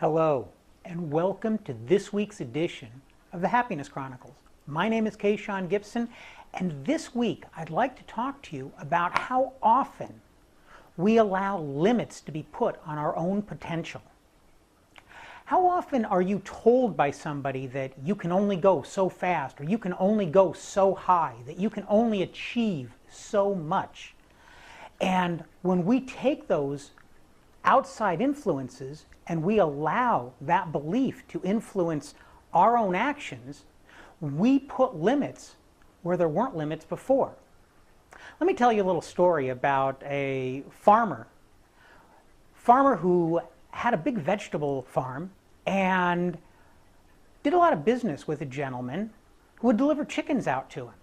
Hello, and welcome to this week's edition of the Happiness Chronicles. My name is Sean Gibson, and this week I'd like to talk to you about how often we allow limits to be put on our own potential. How often are you told by somebody that you can only go so fast, or you can only go so high, that you can only achieve so much? And when we take those outside influences and we allow that belief to influence our own actions, we put limits where there weren't limits before. Let me tell you a little story about a farmer who had a big vegetable farm and did a lot of business with a gentleman who would deliver chickens out to him.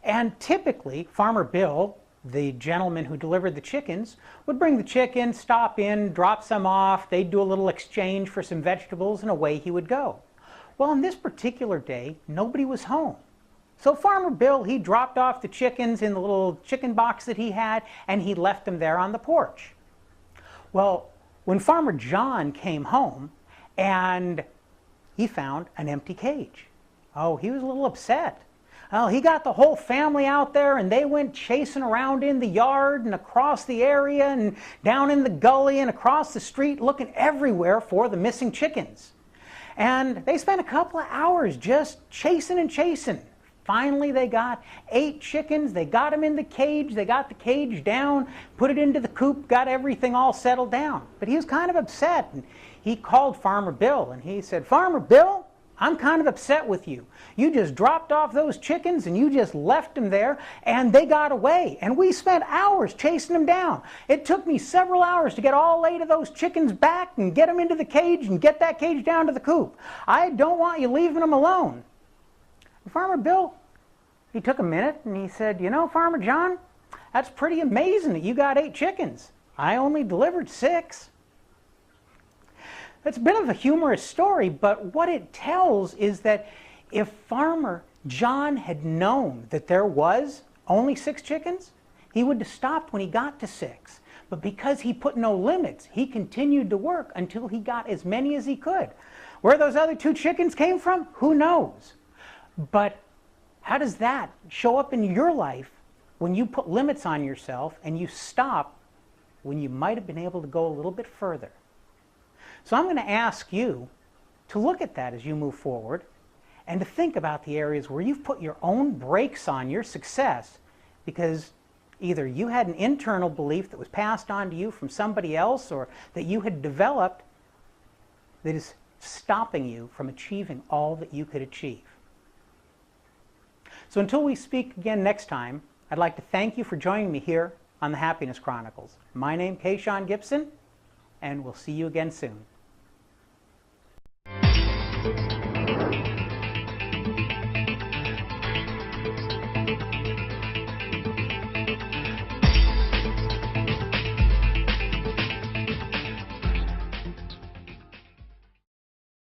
And typically, Farmer Bill, the gentleman who delivered the chickens, would bring the chickens, stop in, drop some off, they'd do a little exchange for some vegetables, and away he would go. Well, on this particular day, nobody was home. So Farmer Bill, he dropped off the chickens in the little chicken box that he had, and he left them there on the porch. Well, when Farmer John came home, and he found an empty cage, oh, he was a little upset. Well, he got the whole family out there, and they went chasing around in the yard and across the area and down in the gully and across the street, looking everywhere for the missing chickens. And they spent a couple of hours just chasing and chasing. Finally, they got 8 chickens. They got them in the cage. They got the cage down, put it into the coop, got everything all settled down. But he was kind of upset, and he called Farmer Bill, and he said, "Farmer Bill, I'm kind of upset with you. You just dropped off those chickens and you just left them there and they got away. And we spent hours chasing them down. It took me several hours to get all 8 of those chickens back and get them into the cage and get that cage down to the coop. I don't want you leaving them alone." And Farmer Bill, he took a minute and he said, "You know, Farmer John, that's pretty amazing that you got 8 chickens. I only delivered 6. It's a bit of a humorous story, but what it tells is that if Farmer John had known that there was only 6 chickens, he would have stopped when he got to 6. But because he put no limits, he continued to work until he got as many as he could. Where those other 2 chickens came from, who knows? But how does that show up in your life when you put limits on yourself and you stop when you might have been able to go a little bit further? So I'm going to ask you to look at that as you move forward and to think about the areas where you've put your own brakes on your success because either you had an internal belief that was passed on to you from somebody else or that you had developed that is stopping you from achieving all that you could achieve. So until we speak again next time, I'd like to thank you for joining me here on the Happiness Chronicles. My name is Sean Gibson, and we'll see you again soon.